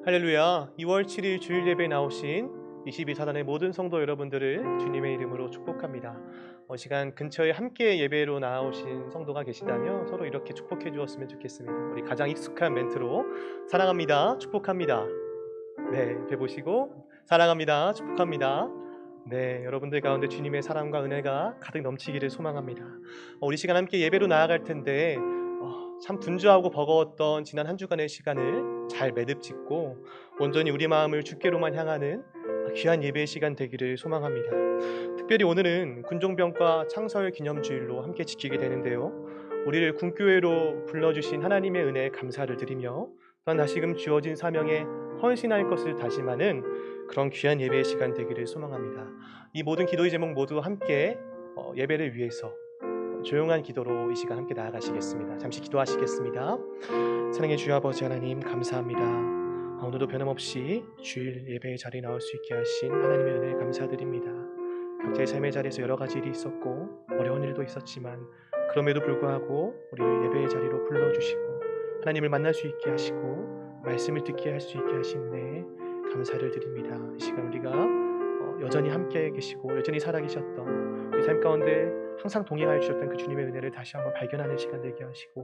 할렐루야. 2월 7일 주일 예배에 나오신 22사단의 모든 성도 여러분들을 주님의 이름으로 축복합니다. 시간 근처에 함께 예배로 나오신 성도가 계시다면 서로 이렇게 축복해 주었으면 좋겠습니다. 우리 가장 익숙한 멘트로 사랑합니다, 축복합니다. 네, 배 보시고 사랑합니다, 축복합니다. 네, 여러분들 가운데 주님의 사랑과 은혜가 가득 넘치기를 소망합니다. 우리 시간 함께 예배로 나아갈 텐데 참 분주하고 버거웠던 지난 한 주간의 시간을 잘 매듭짓고 온전히 우리 마음을 주께로만 향하는 귀한 예배의 시간 되기를 소망합니다. 특별히 오늘은 군종병과 창설 기념주일로 함께 지키게 되는데요, 우리를 군교회로 불러주신 하나님의 은혜에 감사를 드리며 또한 다시금 주어진 사명에 헌신할 것을 다짐하는 그런 귀한 예배의 시간 되기를 소망합니다. 이 모든 기도의 제목 모두 함께 예배를 위해서 조용한 기도로 이 시간 함께 나아가시겠습니다. 잠시 기도하시겠습니다. 사랑의 주여 아버지 하나님, 감사합니다. 오늘도 변함없이 주일 예배의 자리에 나올 수 있게 하신 하나님의 은혜에 감사드립니다. 각자의 삶의 자리에서 여러 가지 일이 있었고 어려운 일도 있었지만 그럼에도 불구하고 우리를 예배의 자리로 불러주시고 하나님을 만날 수 있게 하시고 말씀을 듣게 할 수 있게 하신 은혜에 감사를 드립니다. 이 시간 우리가 여전히 함께 계시고 여전히 살아계셨던 우리 삶 가운데 항상 동행하여 주셨던 그 주님의 은혜를 다시 한번 발견하는 시간 되게 하시고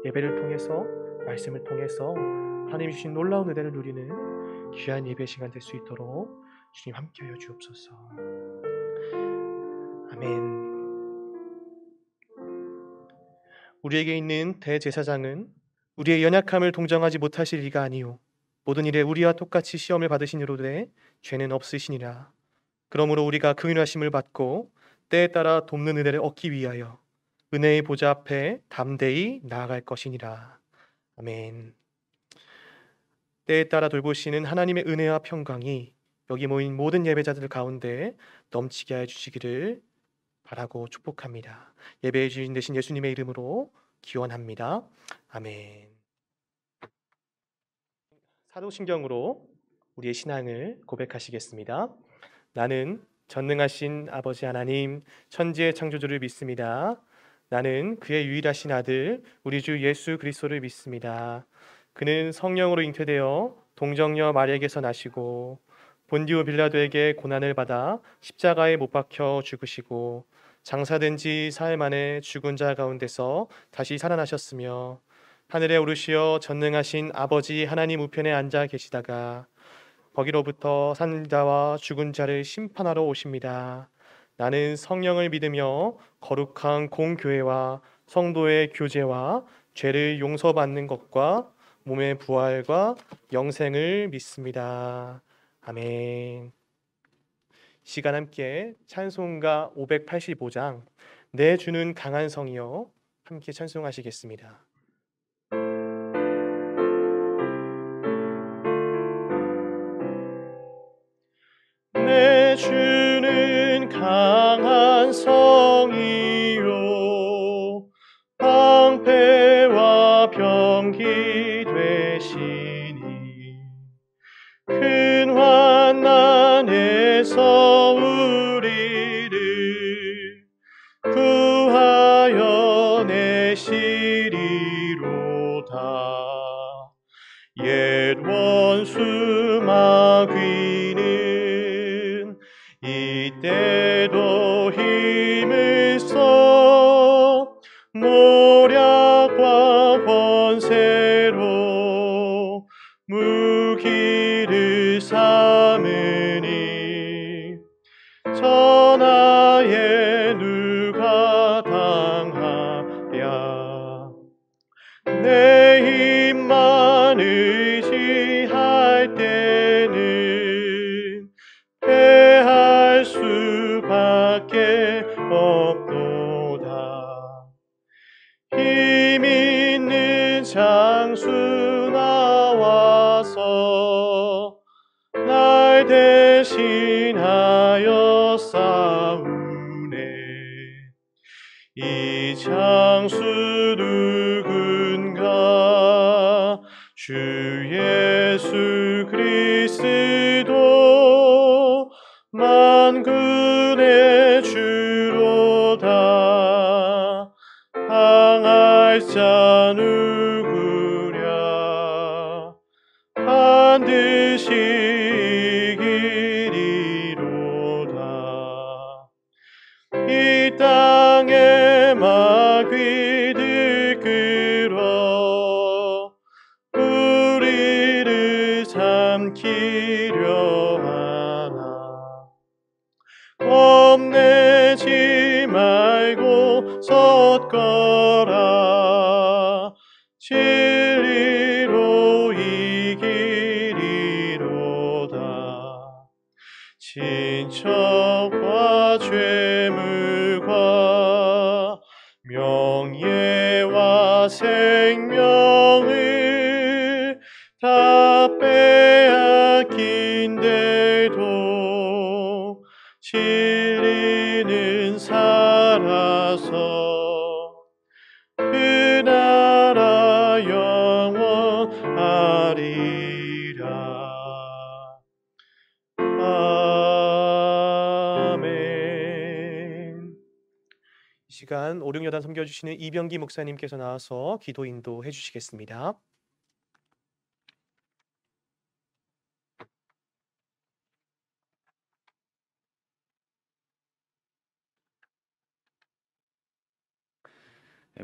예배를 통해서 말씀을 통해서 하나님이 주신 놀라운 은혜를 누리는 귀한 예배 시간 될 수 있도록 주님 함께하여 주옵소서. 아멘. 우리에게 있는 대제사장은 우리의 연약함을 동정하지 못하실 이가 아니요 모든 일에 우리와 똑같이 시험을 받으시니로되 죄는 없으시니라. 그러므로 우리가 그 인하심을 받고 때에 따라 돕는 은혜를 얻기 위하여 은혜의 보좌 앞에 담대히 나아갈 것이니라. 아멘. 때에 따라 돌보시는 하나님의 은혜와 평강이 여기 모인 모든 예배자들 가운데 넘치게 해 주시기를 바라고 축복합니다. 예배의 주인 되신 예수님의 이름으로 기원합니다. 아멘. 사도신경으로 우리의 신앙을 고백하시겠습니다. 나는 전능하신 아버지 하나님 천지의 창조주를 믿습니다. 나는 그의 유일하신 아들 우리 주 예수 그리스도를 믿습니다. 그는 성령으로 잉태되어 동정녀 마리아에게서 나시고 본디오 빌라도에게 고난을 받아 십자가에 못 박혀 죽으시고 장사된 지 사흘 만에 죽은 자 가운데서 다시 살아나셨으며 하늘에 오르시어 전능하신 아버지 하나님 우편에 앉아 계시다가 거기로부터 산 자와 죽은 자를 심판하러 오십니다. 나는 성령을 믿으며 거룩한 공교회와 성도의 교제와 죄를 용서받는 것과 몸의 부활과 영생을 믿습니다. 아멘. 시간 함께 찬송가 585장 내 주는 강한 성이여 함께 찬송하시겠습니다. 내 주는 강한 성이요 방패와 병기 되시니 큰 환난에서 우리를 구하여 내시리로다. 옛 원수 마귀는 이때도 힘을 써 노략과 권세로 무기를 삼으니 천하에 누가 당하랴. 내 힘만 의지할 때는 패할 수밖에 없도다. 힘 있는 장수 나와서 날 대신하여 싸우네. 이 장수 누군가 주 예수 그리스도 만군의 주로다. 항할 자 누구랴. 얻거라. 진리로 이기리로다. 친척과 죄물과 명예와 생명을 다 빼앗긴데도 진리는 살아서 그 나라 영원하리라. 아멘. 이 시간 오륙여단 섬겨주시는 이병기 목사님께서 나와서 기도 인도해 주시겠습니다.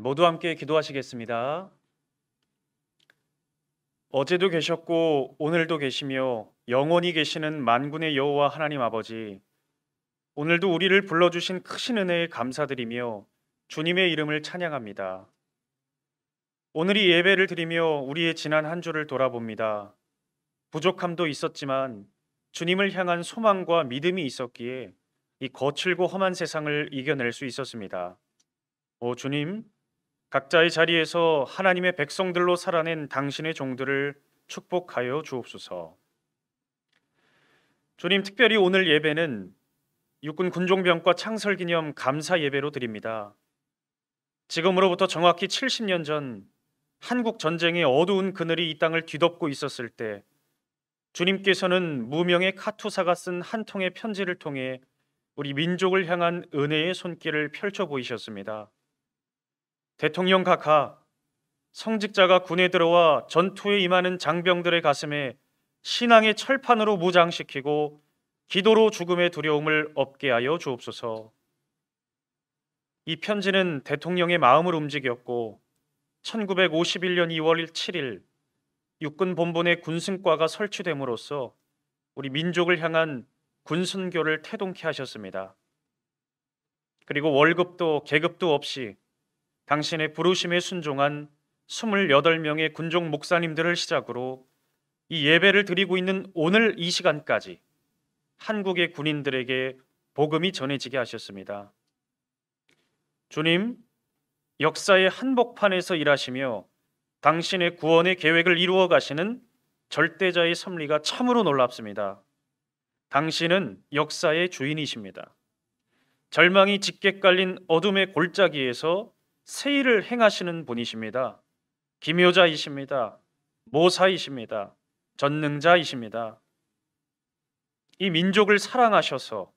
모두 함께 기도하시겠습니다. 어제도 계셨고 오늘도 계시며 영원히 계시는 만군의 여호와 하나님 아버지, 오늘도 우리를 불러주신 크신 은혜에 감사드리며 주님의 이름을 찬양합니다. 오늘 이 예배를 드리며 우리의 지난 한 주를 돌아봅니다. 부족함도 있었지만 주님을 향한 소망과 믿음이 있었기에 이 거칠고 험한 세상을 이겨낼 수 있었습니다. 오 주님, 각자의 자리에서 하나님의 백성들로 살아낸 당신의 종들을 축복하여 주옵소서. 주님, 특별히 오늘 예배는 육군 군종병과 창설기념 감사 예배로 드립니다. 지금으로부터 정확히 70년 전 한국 전쟁의 어두운 그늘이 이 땅을 뒤덮고 있었을 때 주님께서는 무명의 카투사가 쓴 한 통의 편지를 통해 우리 민족을 향한 은혜의 손길을 펼쳐 보이셨습니다. 대통령 각하, 성직자가 군에 들어와 전투에 임하는 장병들의 가슴에 신앙의 철판으로 무장시키고 기도로 죽음의 두려움을 없게 하여 주옵소서. 이 편지는 대통령의 마음을 움직였고 1951년 2월 7일 육군 본본에 군승과가 설치됨으로써 우리 민족을 향한 군순교를 태동케 하셨습니다. 그리고 월급도 계급도 없이 당신의 부르심에 순종한 28명의 군종 목사님들을 시작으로 이 예배를 드리고 있는 오늘 이 시간까지 한국의 군인들에게 복음이 전해지게 하셨습니다. 주님, 역사의 한복판에서 일하시며 당신의 구원의 계획을 이루어 가시는 절대자의 섭리가 참으로 놀랍습니다. 당신은 역사의 주인이십니다. 절망이 짙게 깔린 어둠의 골짜기에서 새 일을 행하시는 분이십니다. 기묘자이십니다. 모사이십니다. 전능자이십니다. 이 민족을 사랑하셔서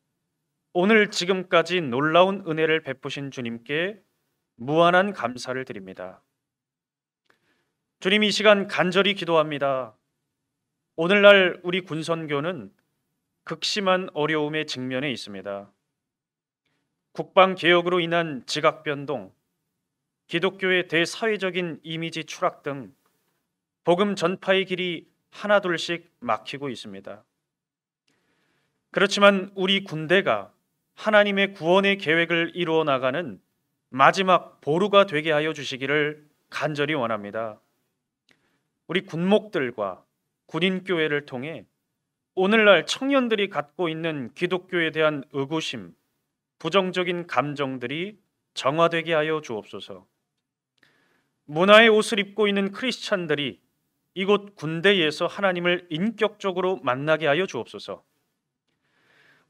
오늘 지금까지 놀라운 은혜를 베푸신 주님께 무한한 감사를 드립니다. 주님, 이 시간 간절히 기도합니다. 오늘날 우리 군선교는 극심한 어려움에 직면해 있습니다. 국방개혁으로 인한 지각변동, 기독교의 대사회적인 이미지 추락 등 복음 전파의 길이 하나둘씩 막히고 있습니다. 그렇지만 우리 군대가 하나님의 구원의 계획을 이루어 나가는 마지막 보루가 되게 하여 주시기를 간절히 원합니다. 우리 군목들과 군인교회를 통해 오늘날 청년들이 갖고 있는 기독교에 대한 의구심, 부정적인 감정들이 정화되게 하여 주옵소서. 문화의 옷을 입고 있는 크리스찬들이 이곳 군대에서 하나님을 인격적으로 만나게 하여 주옵소서.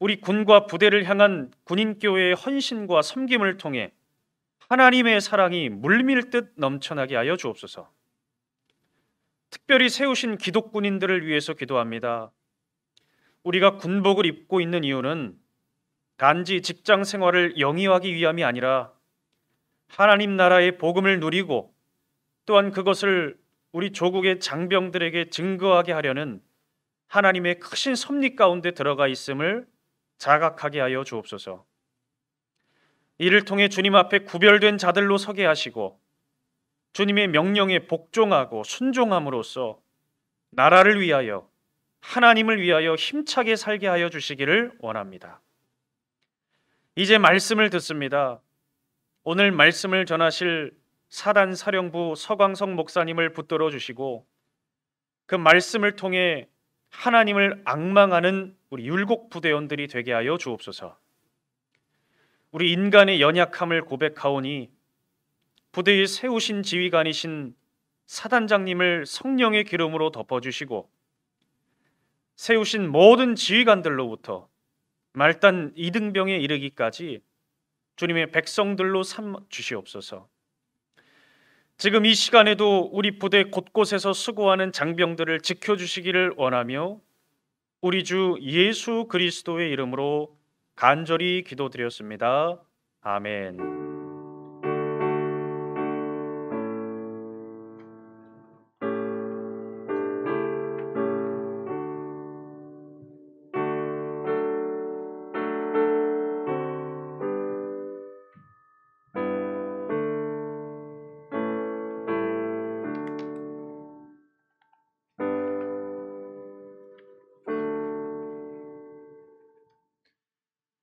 우리 군과 부대를 향한 군인교회의 헌신과 섬김을 통해 하나님의 사랑이 물밀듯 넘쳐나게 하여 주옵소서. 특별히 세우신 기독군인들을 위해서 기도합니다. 우리가 군복을 입고 있는 이유는 단지 직장 생활을 영위하기 위함이 아니라 하나님 나라의 복음을 누리고 또한 그것을 우리 조국의 장병들에게 증거하게 하려는 하나님의 크신 섭리 가운데 들어가 있음을 자각하게 하여 주옵소서. 이를 통해 주님 앞에 구별된 자들로 서게 하시고 주님의 명령에 복종하고 순종함으로써 나라를 위하여, 하나님을 위하여 힘차게 살게 하여 주시기를 원합니다. 이제 말씀을 듣습니다. 오늘 말씀을 전하실 사단 사령부 서광석 목사님을 붙들어 주시고 그 말씀을 통해 하나님을 앙망하는 우리 율곡 부대원들이 되게 하여 주옵소서. 우리 인간의 연약함을 고백하오니 부대에 세우신 지휘관이신 사단장님을 성령의 기름으로 덮어주시고 세우신 모든 지휘관들로부터 말단 이등병에 이르기까지 주님의 백성들로 삼아 주시옵소서. 지금 이 시간에도 우리 부대 곳곳에서 수고하는 장병들을 지켜주시기를 원하며 우리 주 예수 그리스도의 이름으로 간절히 기도드렸습니다. 아멘.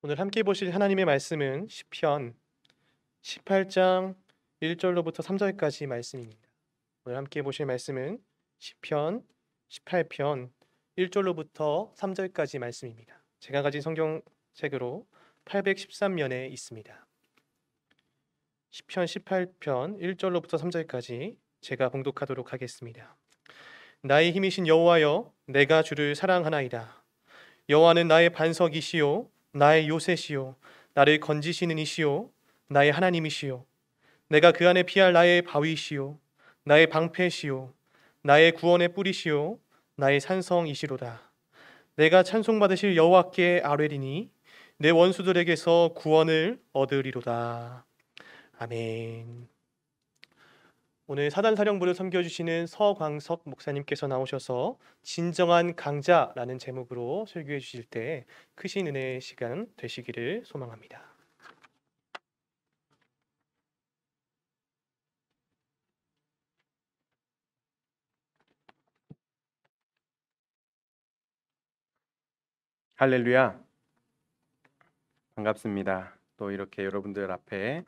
오늘 함께 보실 하나님의 말씀은 시편 18장 1절로부터 3절까지 말씀입니다. 오늘 함께 보실 말씀은 시편 18편 1절로부터 3절까지 말씀입니다. 제가 가진 성경책으로 813면에 있습니다. 시편 18편 1절로부터 3절까지 제가 봉독하도록 하겠습니다. 나의 힘이신 여호와여, 내가 주를 사랑하나이다. 여호와는 나의 반석이시요 나의 요새시요 나를 건지시는 이시요 나의 하나님이시요 내가 그 안에 피할 나의 바위시요 나의 방패시요 나의 구원의 뿌리시요 나의 산성이시로다. 내가 찬송받으실 여호와께 아뢰리니 내 원수들에게서 구원을 얻으리로다. 아멘. 오늘 사단사령부를 섬겨주시는 서광석 목사님께서 나오셔서 진정한 강자라는 제목으로 설교해 주실 때 크신 은혜의 시간 되시기를 소망합니다. 할렐루야. 반갑습니다. 또 이렇게 여러분들 앞에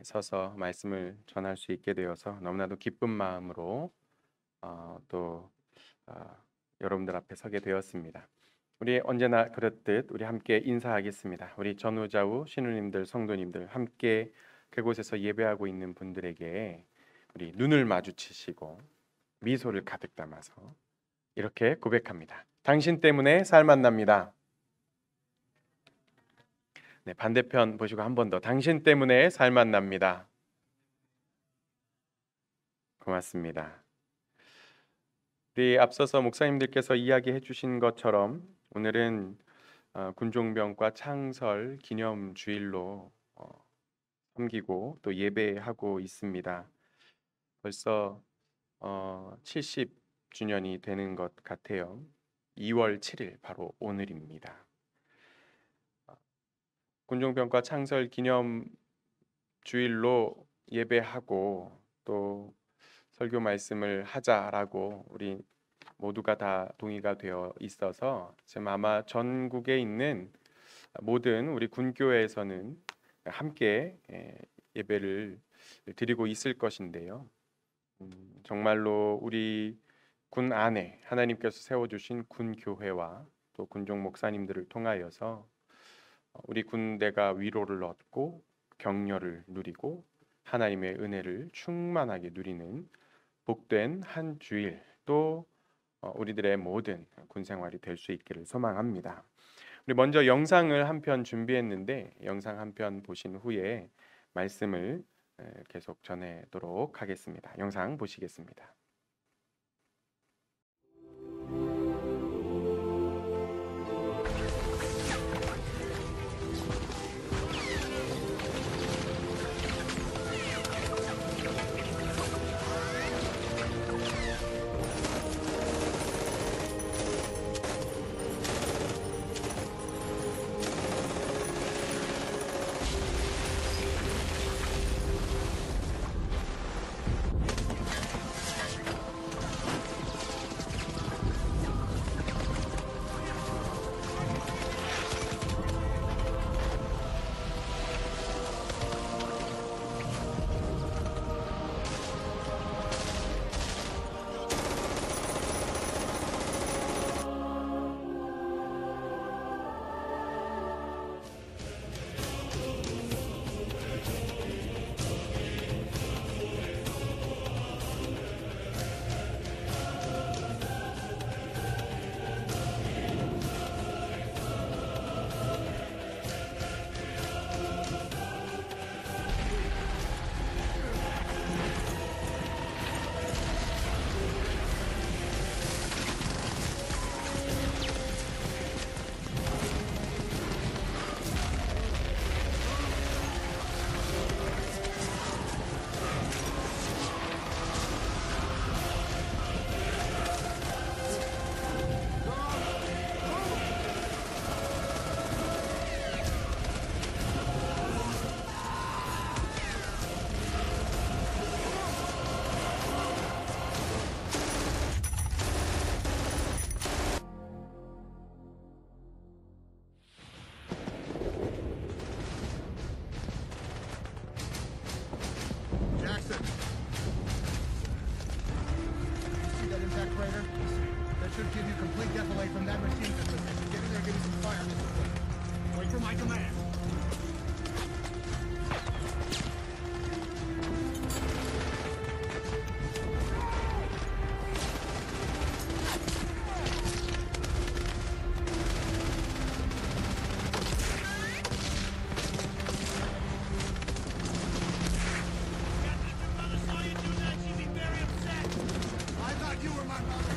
서서 말씀을 전할 수 있게 되어서 너무나도 기쁜 마음으로 여러분들 앞에 서게 되었습니다. 우리 언제나 그렇듯 우리 함께 인사하겠습니다. 우리 전우좌우 신우님들 성도님들 함께 그곳에서 예배하고 있는 분들에게 우리 눈을 마주치시고 미소를 가득 담아서 이렇게 고백합니다. 당신 때문에 살만 납니다. 네, 반대편 보시고 한 번 더. 당신 때문에 살만 납니다. 고맙습니다. 우리 앞서서 목사님들께서 이야기해 주신 것처럼 오늘은 군종병과 창설 기념 주일로 섬기고 또 예배하고 있습니다. 벌써 70주년이 되는 것 같아요. 2월 7일 바로 오늘입니다. 군종병과 창설 기념 주일로 예배하고 또 설교 말씀을 하자라고 우리 모두가 다 동의가 되어 있어서 지금 아마 전국에 있는 모든 우리 군교회에서는 함께 예배를 드리고 있을 것인데요. 정말로 우리 군 안에 하나님께서 세워주신 군교회와 또 군종 목사님들을 통하여서 우리 군대가 위로를 얻고 격려를 누리고 하나님의 은혜를 충만하게 누리는 복된 한 주일 또 우리들의 모든 군 생활이 될 수 있기를 소망합니다. 우리 먼저 영상을 한 편 준비했는데 영상 한 편 보신 후에 말씀을 계속 전하도록 하겠습니다. 영상 보시겠습니다. impact crater? That should give you complete defilade from that machine system. Get in there, give me some fire discipline. Wait for my command. I thought you were my mother.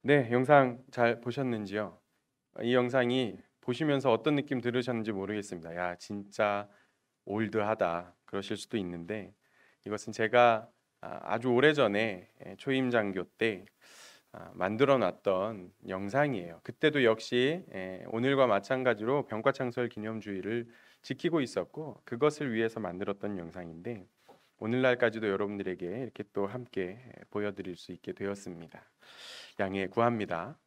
네, 영상 잘 보셨는지요? 이 영상이 보시면서 어떤 느낌 들으셨는지 모르겠습니다. 야, 진짜 올드하다 그러실 수도 있는데 이것은 제가 아주 오래전에 초임 장교 때 만들어 놨던 영상이에요. 그때도 역시 오늘과 마찬가지로 병과창설 기념주의를 지키고 있었고 그것을 위해서 만들었던 영상인데 오늘날까지도 여러분들에게 이렇게 또 함께 보여드릴 수 있게 되었습니다. 양해 구합니다.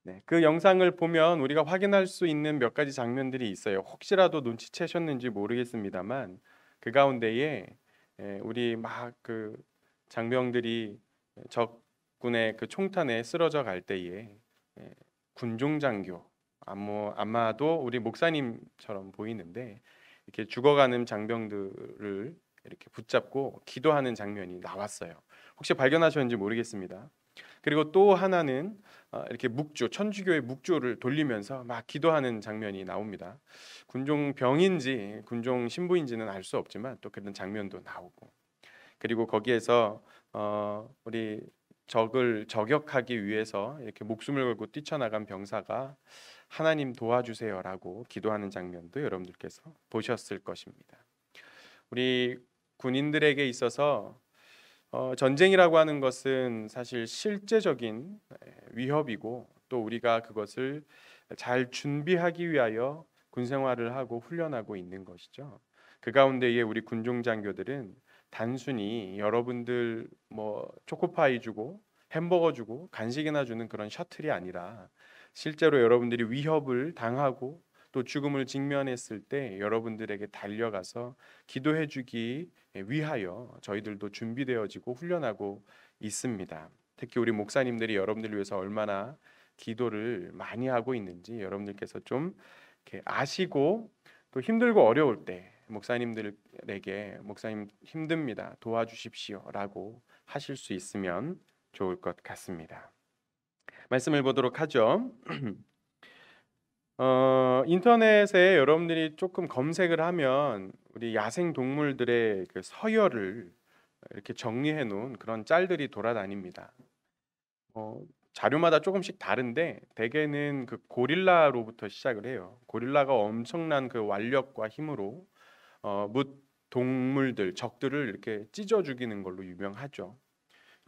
네, 그 영상을 보면 우리가 확인할 수 있는 몇 가지 장면들이 있어요. 혹시라도 눈치채셨는지 모르겠습니다만 그 가운데에 우리 막 그 장병들이 적군의 그 총탄에 쓰러져 갈 때에 군종 장교 아마도 우리 목사님처럼 보이는데 이렇게 죽어가는 장병들을 이렇게 붙잡고 기도하는 장면이 나왔어요. 혹시 발견하셨는지 모르겠습니다. 그리고 또 하나는 이렇게 묵조, 천주교의 묵조를 돌리면서 막 기도하는 장면이 나옵니다. 군종 병인지 군종 신부인지는 알 수 없지만 또 그런 장면도 나오고 그리고 거기에서 우리 적을 저격하기 위해서 이렇게 목숨을 걸고 뛰쳐나간 병사가 하나님 도와주세요라고 기도하는 장면도 여러분들께서 보셨을 것입니다. 우리 군인들에게 있어서 전쟁이라고 하는 것은 사실 실제적인 위협이고 또 우리가 그것을 잘 준비하기 위하여 군 생활을 하고 훈련하고 있는 것이죠. 그 가운데에 우리 군종 장교들은 단순히 여러분들 뭐 초코파이 주고 햄버거 주고 간식이나 주는 그런 셔틀이 아니라 실제로 여러분들이 위협을 당하고 또 죽음을 직면했을 때 여러분들에게 달려가서 기도해 주기 위하여 저희들도 준비되어지고 훈련하고 있습니다. 특히 우리 목사님들이 여러분들을 위해서 얼마나 기도를 많이 하고 있는지 여러분들께서 좀 이렇게 아시고 또 힘들고 어려울 때 목사님들에게 목사님 힘듭니다. 도와주십시오라고 하실 수 있으면 좋을 것 같습니다. 말씀을 보도록 하죠. 인터넷에 여러분들이 조금 검색을 하면 우리 야생 동물들의 그 서열을 이렇게 정리해 놓은 그런 짤들이 돌아다닙니다. 자료마다 조금씩 다른데 대개는 그 고릴라로부터 시작을 해요. 고릴라가 엄청난 그 완력과 힘으로 뭇 동물들, 적들을 이렇게 찢어 죽이는 걸로 유명하죠.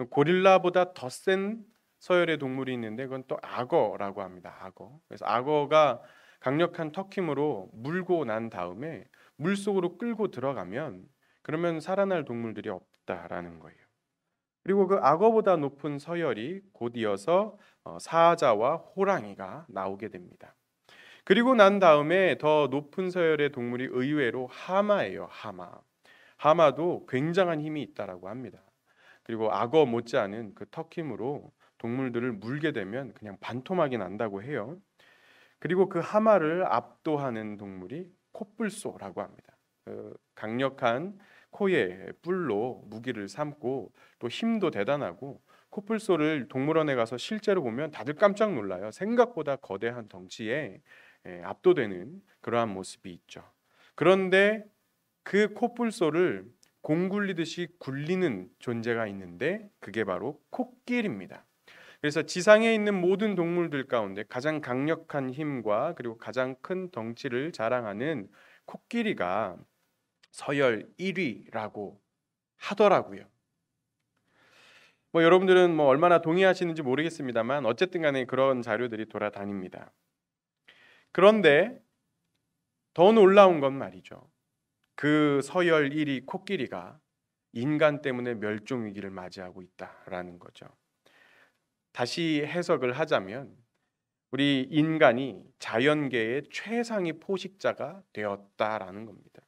고릴라보다 더 센 서열의 동물이 있는데 그건 또 악어라고 합니다. 악어. 그래서 악어가 강력한 턱힘으로 물고 난 다음에 물속으로 끌고 들어가면 그러면 살아날 동물들이 없다라는 거예요. 그리고 그 악어보다 높은 서열이 곧 이어서 사자와 호랑이가 나오게 됩니다. 그리고 난 다음에 더 높은 서열의 동물이 의외로 하마예요. 하마도 굉장한 힘이 있다라고 합니다. 그리고 악어 못지않은 그 턱힘으로 동물들을 물게 되면 그냥 반토막이 난다고 해요. 그리고 그 하마를 압도하는 동물이 코뿔소라고 합니다. 강력한 코의 뿔로 무기를 삼고 또 힘도 대단하고, 코뿔소를 동물원에 가서 실제로 보면 다들 깜짝 놀라요. 생각보다 거대한 덩치에 압도되는 그러한 모습이 있죠. 그런데 그 코뿔소를 공 굴리듯이 굴리는 존재가 있는데 그게 바로 코끼리입니다. 그래서 지상에 있는 모든 동물들 가운데 가장 강력한 힘과 그리고 가장 큰 덩치를 자랑하는 코끼리가 서열 1위라고 하더라고요. 여러분들은 얼마나 동의하시는지 모르겠습니다만 어쨌든 간에 그런 자료들이 돌아다닙니다. 그런데 더 놀라운 건 말이죠. 그 서열 1위 코끼리가 인간 때문에 멸종 위기를 맞이하고 있다라는 거죠. 다시 해석을 하자면 우리 인간이 자연계의 최상위 포식자가 되었다라는 겁니다.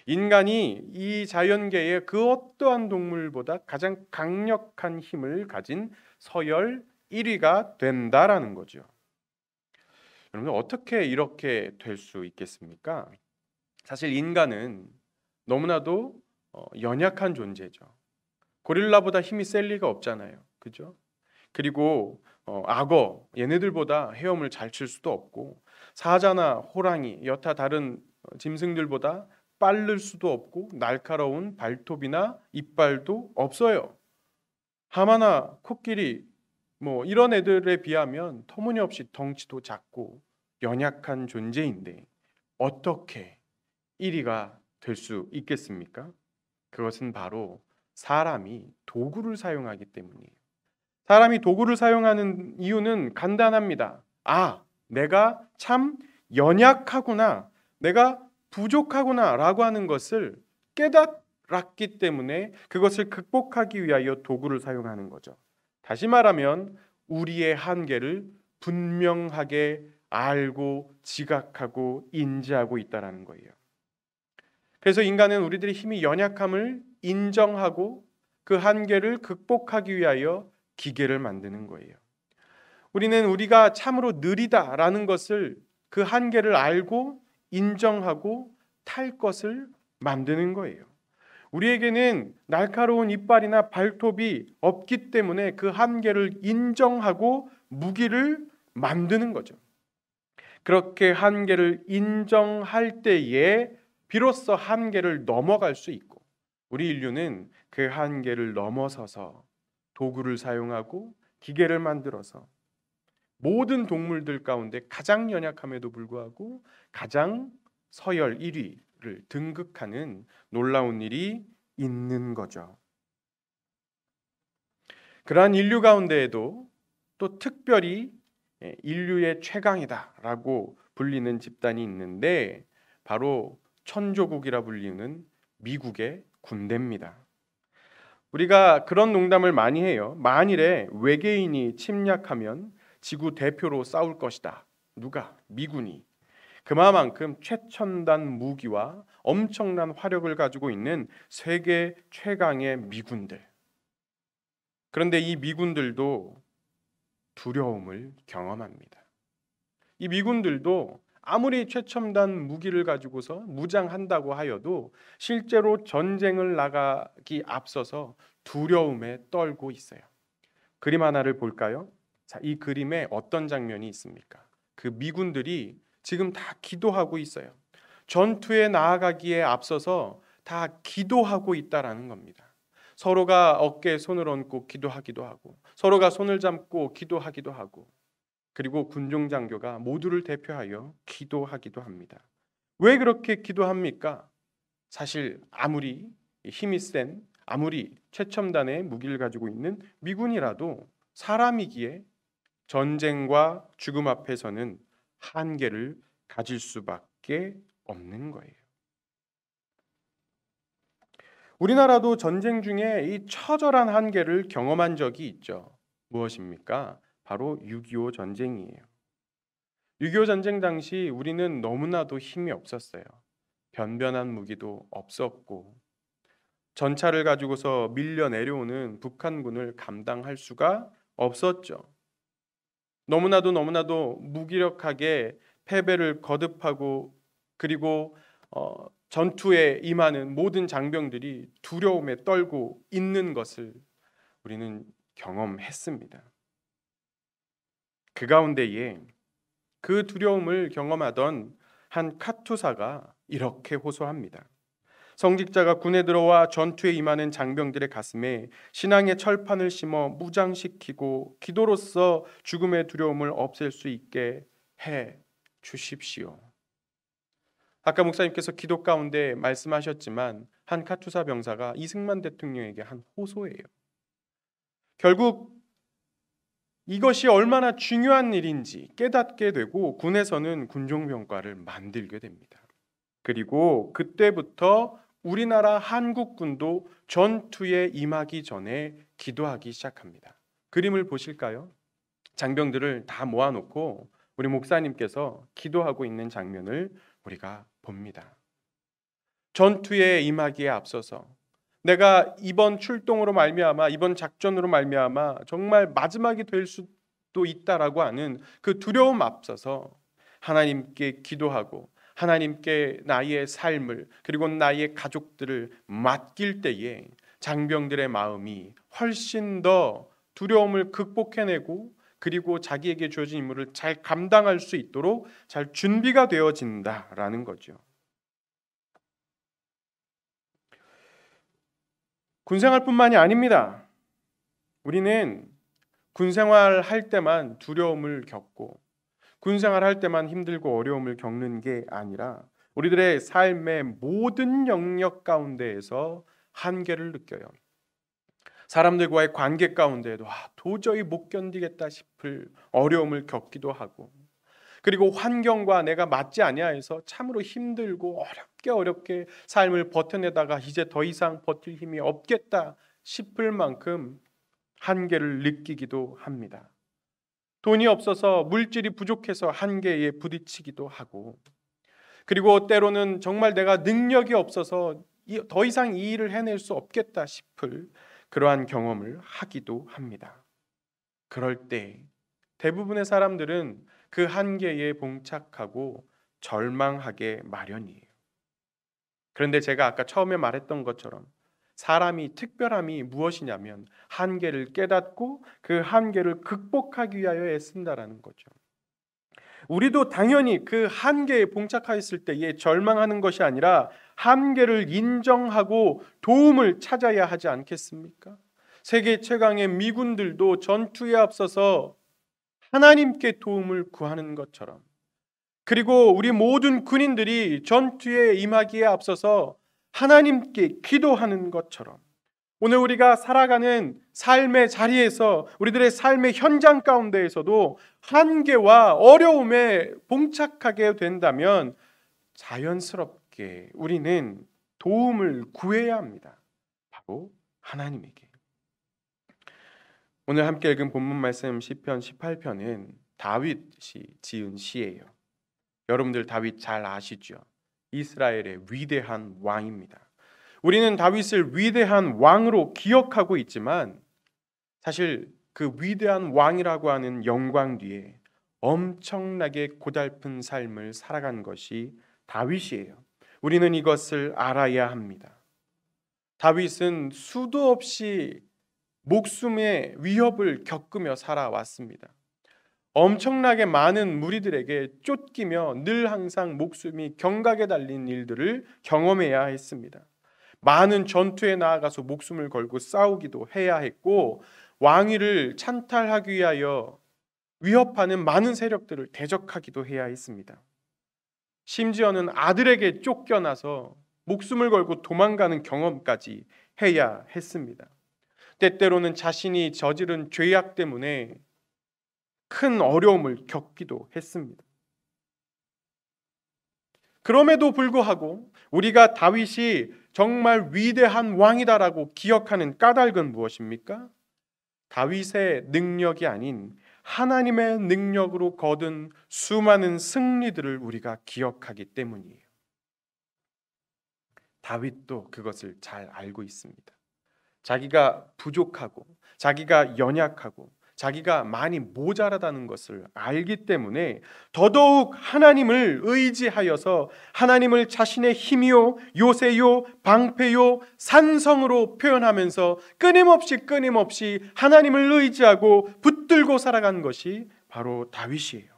인간이 이 자연계의 그 어떠한 동물보다 가장 강력한 힘을 가진 서열 1위가 된다라는 거죠. 여러분, 어떻게 이렇게 될 수 있겠습니까? 사실 인간은 너무나도 연약한 존재죠. 고릴라보다 힘이 셀 리가 없잖아요. 그죠? 그리고 악어, 얘네들보다 헤엄을 잘 칠 수도 없고, 사자나 호랑이, 여타 다른 짐승들보다 빠를 수도 없고, 날카로운 발톱이나 이빨도 없어요. 하마나 코끼리 이런 애들에 비하면 터무니없이 덩치도 작고 연약한 존재인데 어떻게 1위가 될 수 있겠습니까? 그것은 바로 사람이 도구를 사용하기 때문이에요. 사람이 도구를 사용하는 이유는 간단합니다. 내가 참 연약하구나, 내가 부족하구나 라고 하는 것을 깨달았기 때문에 그것을 극복하기 위하여 도구를 사용하는 거죠. 다시 말하면 우리의 한계를 분명하게 알고 지각하고 인지하고 있다는 거예요. 그래서 인간은 우리들의 힘이 연약함을 인정하고 그 한계를 극복하기 위하여 기계를 만드는 거예요. 우리는 우리가 참으로 느리다라는 것을, 그 한계를 알고 인정하고 탈 것을 만드는 거예요. 우리에게는 날카로운 이빨이나 발톱이 없기 때문에 그 한계를 인정하고 무기를 만드는 거죠. 그렇게 한계를 인정할 때에 비로소 한계를 넘어갈 수 있고, 우리 인류는 그 한계를 넘어서서 도구를 사용하고 기계를 만들어서 모든 동물들 가운데 가장 연약함에도 불구하고 가장 서열 1위를 등극하는 놀라운 일이 있는 거죠. 그러한 인류 가운데에도 또 특별히 인류의 최강이다라고 불리는 집단이 있는데 바로 천조국이라 불리는 미국의 군대입니다. 우리가 그런 농담을 많이 해요. 만일에 외계인이 침략하면 지구 대표로 싸울 것이다. 누가? 미군이. 그만큼 최첨단 무기와 엄청난 화력을 가지고 있는 세계 최강의 미군들. 그런데 이 미군들도 두려움을 경험합니다. 이 미군들도 아무리 최첨단 무기를 가지고서 무장한다고 하여도 실제로 전쟁을 나가기 앞서서 두려움에 떨고 있어요. 그림 하나를 볼까요? 자, 이 그림에 어떤 장면이 있습니까? 그 미군들이 지금 다 기도하고 있어요. 전투에 나아가기에 앞서서 다 기도하고 있다라는 겁니다. 서로가 어깨에 손을 얹고 기도하기도 하고, 서로가 손을 잡고 기도하기도 하고, 그리고 군종 장교가 모두를 대표하여 기도하기도 합니다. 왜 그렇게 기도합니까? 사실 아무리 힘이 센, 아무리 최첨단의 무기를 가지고 있는 미군이라도 사람이기에 전쟁과 죽음 앞에서는 한계를 가질 수밖에 없는 거예요. 우리나라도 전쟁 중에 이 처절한 한계를 경험한 적이 있죠. 무엇입니까? 바로 6.25 전쟁이에요. 6.25 전쟁 당시 우리는 너무나도 힘이 없었어요. 변변한 무기도 없었고, 전차를 가지고서 밀려 내려오는 북한군을 감당할 수가 없었죠. 너무나도 무기력하게 패배를 거듭하고 그리고 전투에 임하는 모든 장병들이 두려움에 떨고 있는 것을 우리는 경험했습니다. 그 가운데에 그 두려움을 경험하던 한 카투사가 이렇게 호소합니다. 성직자가 군에 들어와 전투에 임하는 장병들의 가슴에 신앙의 철판을 심어 무장시키고 기도로써 죽음의 두려움을 없앨 수 있게 해 주십시오. 아까 목사님께서 기도 가운데 말씀하셨지만 한 카투사 병사가 이승만 대통령에게 한 호소예요. 결국 이것이 얼마나 중요한 일인지 깨닫게 되고 군에서는 군종병과를 만들게 됩니다. 그리고 그때부터 우리나라 한국군도 전투에 임하기 전에 기도하기 시작합니다. 그림을 보실까요? 장병들을 다 모아놓고 우리 목사님께서 기도하고 있는 장면을 우리가 봅니다. 전투에 임하기에 앞서서 내가 이번 출동으로 말미암아 이번 작전으로 말미암아 정말 마지막이 될 수도 있다라고 하는 그 두려움 앞서서 하나님께 기도하고 하나님께 나의 삶을 그리고 나의 가족들을 맡길 때에 장병들의 마음이 훨씬 더 두려움을 극복해내고 그리고 자기에게 주어진 임무를 잘 감당할 수 있도록 잘 준비가 되어진다라는 거죠. 군생활뿐만이 아닙니다. 우리는 군생활 할 때만 두려움을 겪고 군생활 할 때만 힘들고 어려움을 겪는 게 아니라 우리들의 삶의 모든 영역 가운데에서 한계를 느껴요. 사람들과의 관계 가운데에도 도저히 못 견디겠다 싶을 어려움을 겪기도 하고 그리고 환경과 내가 맞지 아니하여서 참으로 힘들고 어렵게 삶을 버텨내다가 이제 더 이상 버틸 힘이 없겠다 싶을 만큼 한계를 느끼기도 합니다. 돈이 없어서 물질이 부족해서 한계에 부딪히기도 하고 그리고 때로는 정말 내가 능력이 없어서 더 이상 이 일을 해낼 수 없겠다 싶을 그러한 경험을 하기도 합니다. 그럴 때 대부분의 사람들은 그 한계에 봉착하고 절망하게 마련이에요. 그런데 제가 아까 처음에 말했던 것처럼 사람이 특별함이 무엇이냐면 한계를 깨닫고 그 한계를 극복하기 위하여 애쓴다라는 거죠. 우리도 당연히 그 한계에 봉착하였을 때에 절망하는 것이 아니라 한계를 인정하고 도움을 찾아야 하지 않겠습니까? 세계 최강의 미군들도 전투에 앞서서 하나님께 도움을 구하는 것처럼 그리고 우리 모든 군인들이 전투에 임하기에 앞서서 하나님께 기도하는 것처럼 오늘 우리가 살아가는 삶의 자리에서 우리들의 삶의 현장 가운데에서도 한계와 어려움에 봉착하게 된다면 자연스럽게 우리는 도움을 구해야 합니다. 바로 하나님에게. 오늘 함께 읽은 본문 말씀 시편 18편은 다윗이 지은 시예요. 여러분들 다윗 잘 아시죠? 이스라엘의 위대한 왕입니다. 우리는 다윗을 위대한 왕으로 기억하고 있지만 사실 그 위대한 왕이라고 하는 영광 뒤에 엄청나게 고달픈 삶을 살아간 것이 다윗이에요. 우리는 이것을 알아야 합니다. 다윗은 수도 없이 목숨의 위협을 겪으며 살아왔습니다. 엄청나게 많은 무리들에게 쫓기며 늘 항상 목숨이 경각에 달린 일들을 경험해야 했습니다. 많은 전투에 나아가서 목숨을 걸고 싸우기도 해야 했고 왕위를 찬탈하기 위하여 위협하는 많은 세력들을 대적하기도 해야 했습니다. 심지어는 아들에게 쫓겨나서 목숨을 걸고 도망가는 경험까지 해야 했습니다. 때때로는 자신이 저지른 죄악 때문에 큰 어려움을 겪기도 했습니다. 그럼에도 불구하고 우리가 다윗이 정말 위대한 왕이다라고 기억하는 까닭은 무엇입니까? 다윗의 능력이 아닌 하나님의 능력으로 거둔 수많은 승리들을 우리가 기억하기 때문이에요. 다윗도 그것을 잘 알고 있습니다. 자기가 부족하고 자기가 연약하고 자기가 많이 모자라다는 것을 알기 때문에 더더욱 하나님을 의지하여서 하나님을 자신의 힘이요, 요새요, 방패요, 산성으로 표현하면서 끊임없이 하나님을 의지하고 붙들고 살아간 것이 바로 다윗이에요.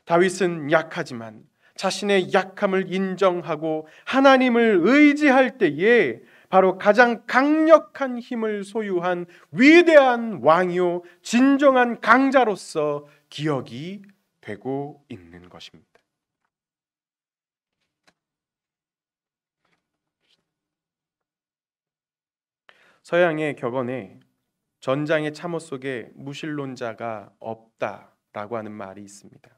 다윗은 약하지만 자신의 약함을 인정하고 하나님을 의지할 때에 바로 가장 강력한 힘을 소유한 위대한 왕이요 진정한 강자로서 기억이 되고 있는 것입니다. 서양의 격언에 전장의 참호 속에 무신론자가 없다라고 하는 말이 있습니다.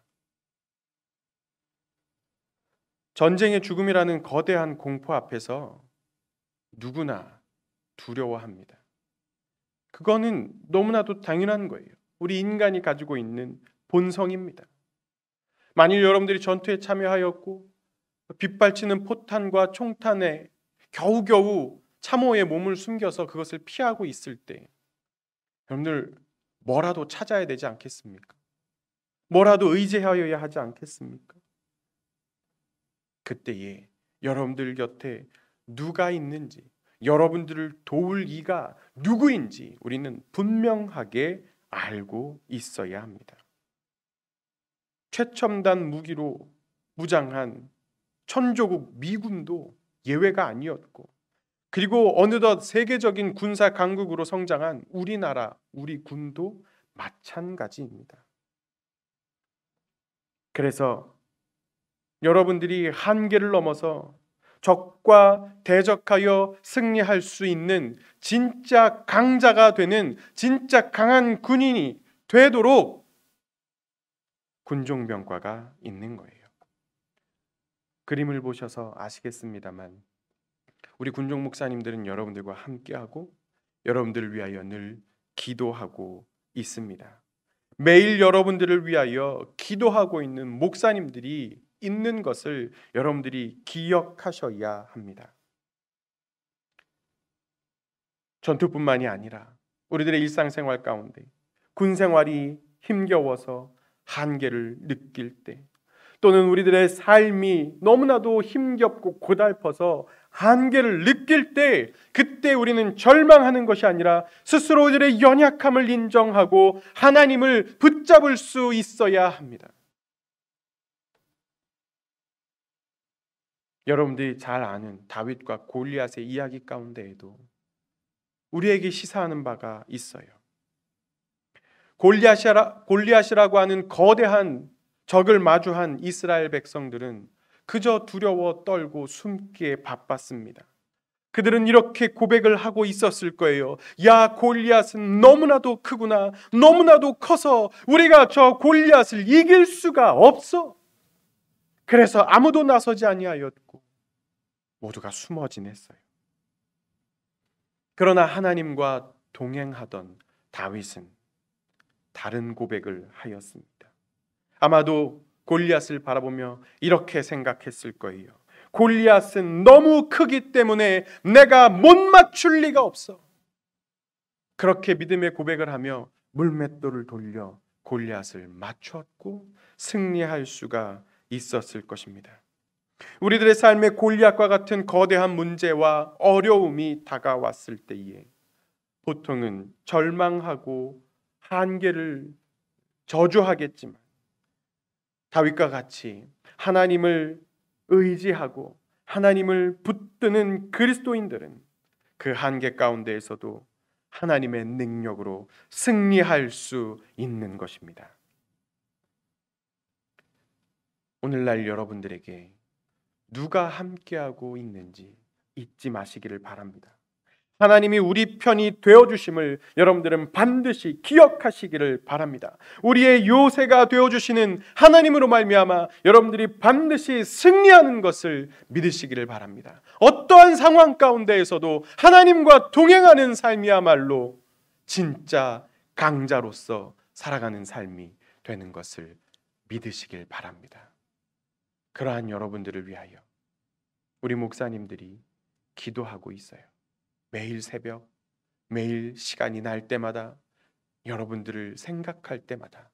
전쟁의 죽음이라는 거대한 공포 앞에서 누구나 두려워합니다. 그거는 너무나도 당연한 거예요. 우리 인간이 가지고 있는 본성입니다. 만일 여러분들이 전투에 참여하였고 빗발치는 포탄과 총탄에 겨우겨우 참호에 몸을 숨겨서 그것을 피하고 있을 때 여러분들 뭐라도 찾아야 되지 않겠습니까? 뭐라도 의지하여야 하지 않겠습니까? 그때에 여러분들 곁에 누가 있는지, 여러분들을 도울 이가 누구인지 우리는 분명하게 알고 있어야 합니다. 최첨단 무기로 무장한 천조국 미군도 예외가 아니었고, 그리고 어느덧 세계적인 군사 강국으로 성장한 우리나라, 우리 군도 마찬가지입니다. 그래서 여러분들이 한계를 넘어서 적과 대적하여 승리할 수 있는 진짜 강자가 되는 진짜 강한 군인이 되도록 군종병과가 있는 거예요. 그림을 보셔서 아시겠습니다만 우리 군종 목사님들은 여러분들과 함께하고 여러분들을 위하여 늘 기도하고 있습니다. 매일 여러분들을 위하여 기도하고 있는 목사님들이 있는 것을 여러분들이 기억하셔야 합니다. 전투뿐만이 아니라 우리들의 일상생활 가운데 군생활이 힘겨워서 한계를 느낄 때, 또는 우리들의 삶이 너무나도 힘겹고 고달퍼서 한계를 느낄 때, 그때 우리는 절망하는 것이 아니라 스스로 우리들의 연약함을 인정하고 하나님을 붙잡을 수 있어야 합니다. 여러분들이 잘 아는 다윗과 골리앗의 이야기 가운데에도 우리에게 시사하는 바가 있어요. 골리앗이라고 하는 거대한 적을 마주한 이스라엘 백성들은 그저 두려워 떨고 숨기에 바빴습니다. 그들은 이렇게 고백을 하고 있었을 거예요. 야, 골리앗은 너무나도 크구나. 너무나도 커서 우리가 저 골리앗을 이길 수가 없어. 그래서 아무도 나서지 아니하였고 모두가 숨어 지냈어요. 그러나 하나님과 동행하던 다윗은 다른 고백을 하였습니다. 아마도 골리앗을 바라보며 이렇게 생각했을 거예요. 골리앗은 너무 크기 때문에 내가 못 맞출 리가 없어. 그렇게 믿음의 고백을 하며 물맷돌을 돌려 골리앗을 맞추었고 승리할 수가 있었을 것입니다. 우리들의 삶에 골리앗과 같은 거대한 문제와 어려움이 다가왔을 때에 보통은 절망하고 한계를 저주하겠지만, 다윗과 같이 하나님을 의지하고 하나님을 붙드는 그리스도인들은 그 한계 가운데에서도 하나님의 능력으로 승리할 수 있는 것입니다. 오늘날 여러분들에게 누가 함께하고 있는지 잊지 마시기를 바랍니다. 하나님이 우리 편이 되어주심을 여러분들은 반드시 기억하시기를 바랍니다. 우리의 요새가 되어주시는 하나님으로 말미암아 여러분들이 반드시 승리하는 것을 믿으시기를 바랍니다. 어떠한 상황 가운데에서도 하나님과 동행하는 삶이야말로 진짜 강자로서 살아가는 삶이 되는 것을 믿으시길 바랍니다. 그러한 여러분들을 위하여 우리 목사님들이 기도하고 있어요. 매일 새벽, 매일 시간이 날 때마다 여러분들을 생각할 때마다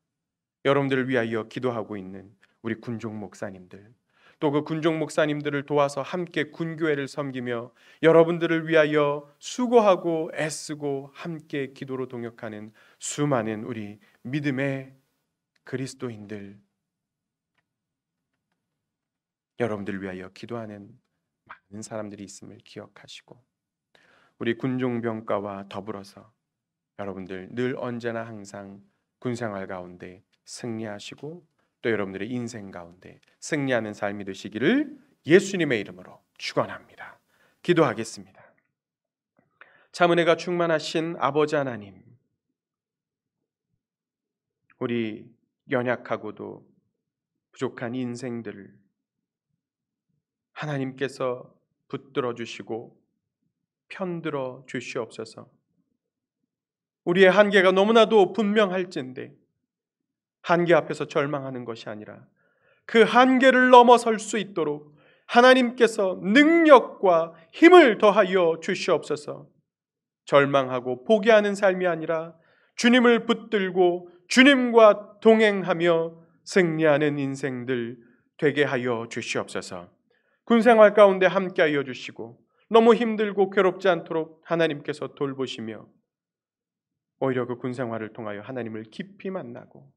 여러분들을 위하여 기도하고 있는 우리 군종 목사님들, 또 그 군종 목사님들을 도와서 함께 군교회를 섬기며 여러분들을 위하여 수고하고 애쓰고 함께 기도로 동역하는 수많은 우리 믿음의 그리스도인들, 여러분들을 위하여 기도하는 많은 사람들이 있음을 기억하시고 우리 군종병과와 더불어서 여러분들 늘 언제나 항상 군생활 가운데 승리하시고 또 여러분들의 인생 가운데 승리하는 삶이 되시기를 예수님의 이름으로 축원합니다. 기도하겠습니다. 참은혜가 충만하신 아버지 하나님, 우리 연약하고도 부족한 인생들을 하나님께서 붙들어 주시고 편들어 주시옵소서. 우리의 한계가 너무나도 분명할진데 한계 앞에서 절망하는 것이 아니라 그 한계를 넘어설 수 있도록 하나님께서 능력과 힘을 더하여 주시옵소서. 절망하고 포기하는 삶이 아니라 주님을 붙들고 주님과 동행하며 승리하는 인생들 되게 하여 주시옵소서. 군생활 가운데 함께하여 주시고 너무 힘들고 괴롭지 않도록 하나님께서 돌보시며 오히려 그 군생활을 통하여 하나님을 깊이 만나고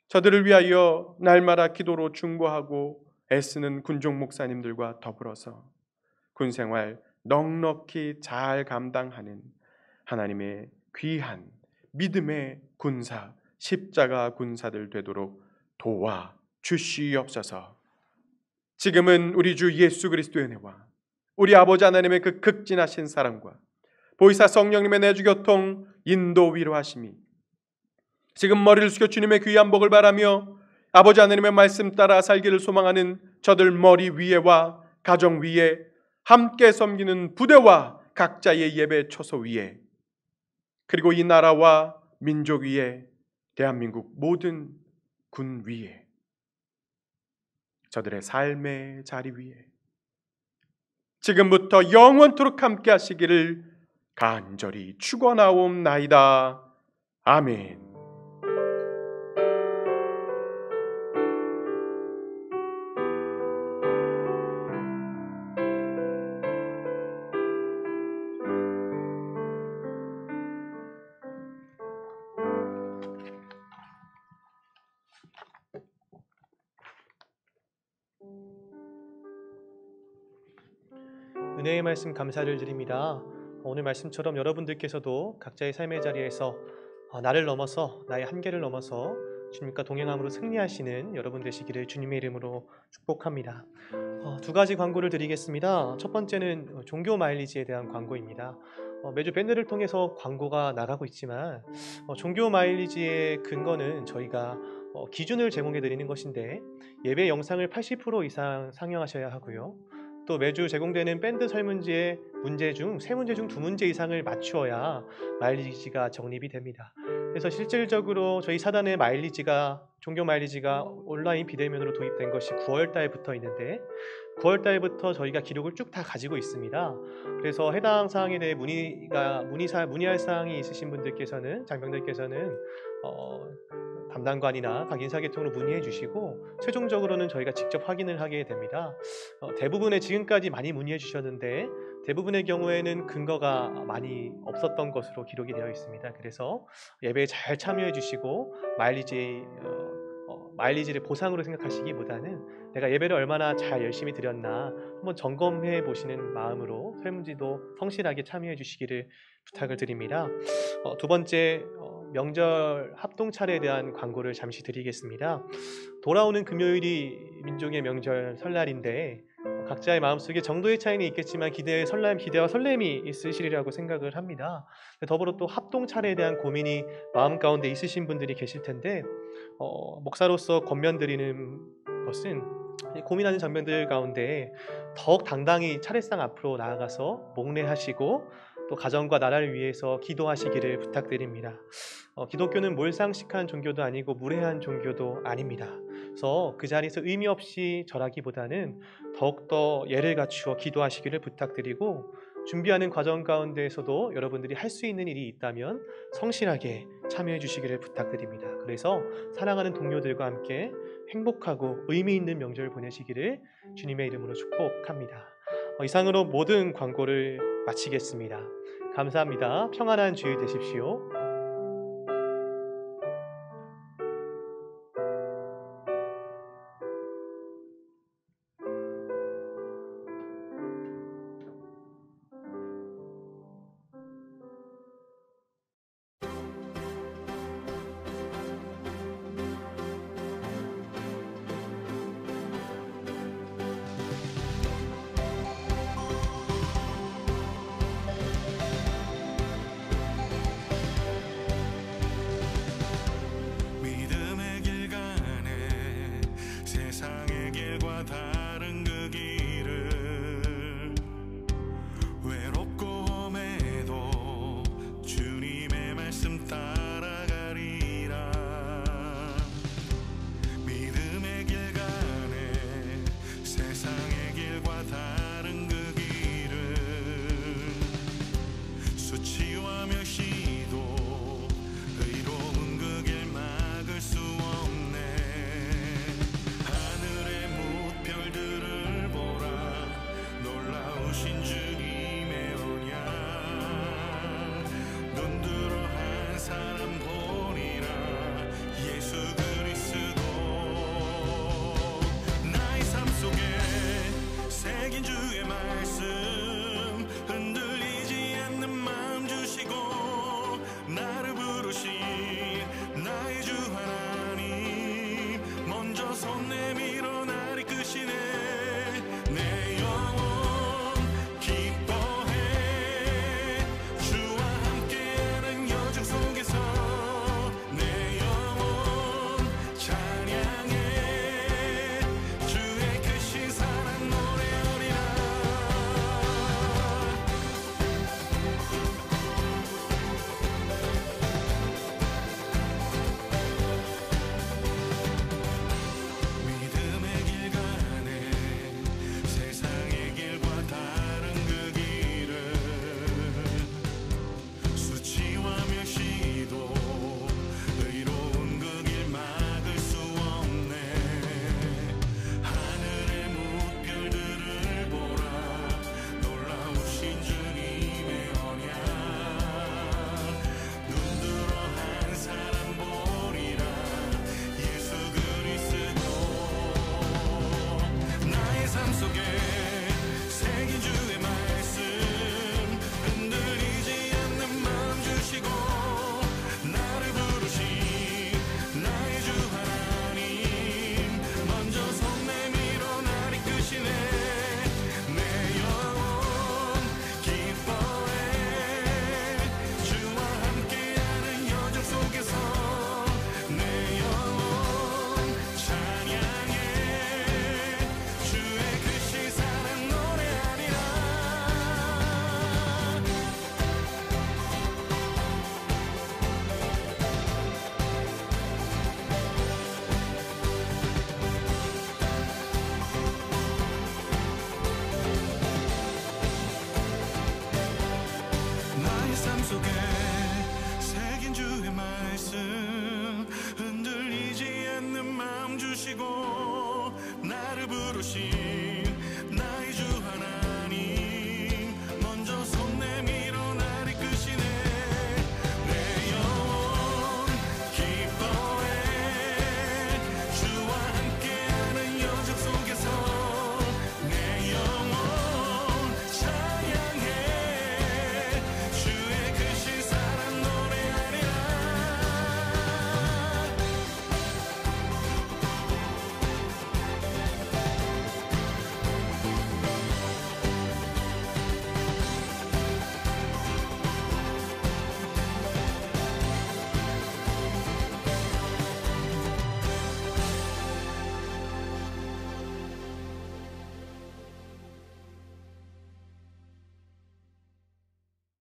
저들을 위하여 날마다 기도로 중보하고 애쓰는 군종 목사님들과 더불어서 군생활 넉넉히 잘 감당하는 하나님의 귀한 믿음의 군사, 십자가 군사들 되도록 도와 주시옵소서. 지금은 우리 주 예수 그리스도의 은혜와 우리 아버지 하나님의 그 극진하신 사랑과 보이사 성령님의 내주교통 인도 위로하심이 지금 머리를 숙여 주님의 귀한 복을 바라며 아버지 하나님의 말씀 따라 살기를 소망하는 저들 머리 위에와 가정 위에 함께 섬기는 부대와 각자의 예배 처소 위에 그리고 이 나라와 민족 위에 대한민국 모든 군 위에 저들의 삶의 자리 위에 지금부터 영원토록 함께 하시기를 간절히 축원하옵나이다. 아멘. 은혜의 말씀 감사를 드립니다. 오늘 말씀처럼 여러분들께서도 각자의 삶의 자리에서 나를 넘어서 나의 한계를 넘어서 주님과 동행함으로 승리하시는 여러분 되시기를 주님의 이름으로 축복합니다. 두 가지 광고를 드리겠습니다. 첫 번째는 종교 마일리지에 대한 광고입니다. 매주 밴드를 통해서 광고가 나가고 있지만 종교 마일리지의 근거는 저희가 기준을 제공해 드리는 것인데 예배 영상을 80% 이상 상영하셔야 하고요. 또 매주 제공되는 밴드 설문지의 문제 중 3문제 중 2문제 이상을 맞추어야 마일리지가 적립이 됩니다. 그래서 실질적으로 저희 사단의 마일리지가 종교 마일리지가 온라인 비대면으로 도입된 것이 9월 달부터 있는데 9월 달부터 저희가 기록을 쭉 다 가지고 있습니다. 그래서 해당 사항에 대해 문의할 사항이 있으신 분들께서는 장병들께서는 담당관이나 각 인사계통으로 문의해 주시고 최종적으로는 저희가 직접 확인을 하게 됩니다. 대부분의 지금까지 많이 문의해 주셨는데 대부분의 경우에는 근거가 많이 없었던 것으로 기록이 되어 있습니다. 그래서 예배에 잘 참여해 주시고 마일리지를 보상으로 생각하시기보다는 내가 예배를 얼마나 잘 열심히 드렸나 한번 점검해 보시는 마음으로 설문지도 성실하게 참여해 주시기를 부탁을 드립니다. 두 번째, 명절 합동 차례에 대한 광고를 잠시 드리겠습니다. 돌아오는 금요일이 민족의 명절 설날인데 각자의 마음속에 정도의 차이는 있겠지만 기대와 설렘이 있으시리라고 생각을 합니다. 더불어 또 합동 차례에 대한 고민이 마음 가운데 있으신 분들이 계실 텐데 목사로서 권면드리는 것은 고민하는 장면들 가운데 더욱 당당히 차례상 앞으로 나아가서 목례하시고 또 가정과 나라를 위해서 기도하시기를 부탁드립니다. 기독교는 몰상식한 종교도 아니고 무례한 종교도 아닙니다. 그래서 그 자리에서 의미 없이 절하기보다는 더욱더 예를 갖추어 기도하시기를 부탁드리고 준비하는 과정 가운데에서도 여러분들이 할 수 있는 일이 있다면 성실하게 참여해 주시기를 부탁드립니다. 그래서 사랑하는 동료들과 함께 행복하고 의미 있는 명절 보내시기를 주님의 이름으로 축복합니다. 이상으로 모든 광고를 마치겠습니다. 감사합니다. 평안한 주일 되십시오. 믿음의 길 가네 세상의 길과 다른 그 길을 외롭고 험해도 주님의 말씀 따라가리라. 믿음의 길 가네 세상의 길과 다른 그 길을 수치와 멸시도 의로운 그 길 막을 수 없네. 하늘의 무별들을 보라 놀라우신 주님의 언약. 눈 들어 한 사람 보리라 예수 그리스도. 나의 삶 속에 새긴 주의 말씀 흔들리지 않는 마음 주시고 나를 부르신 나의 주 하나님 먼저 손 내밀어 나를 이끄시네. 내 영혼 기뻐해 주와 함께하는 여정 속에서 내 영혼 찬양해 주의 크신 사랑 노래하리라. 믿음의 길 가네 세상의 길과 다른 그 길을 수치와 멸시도 의로운 그 길 막을 수 없네. 하늘의 무별들을 보라 놀라우신 주님의 언약. 눈 들어 한 사람 보리라 예수 그리스도. 나의 삶 속에 새긴 주의 말씀 흔들리지 않는 마음 주시고 나를 부르신 나의 주 하나님 먼저 손 내밀어 나를 이끄시네. 내 영혼 기뻐해 주와 함께하는 여정 속에서 내 영혼 찬양해 주의 크신 사랑 노래하리라. 나의 삶 속에 새긴 주의 말씀 흔들리지 않는 마음 주시고 나를 부르신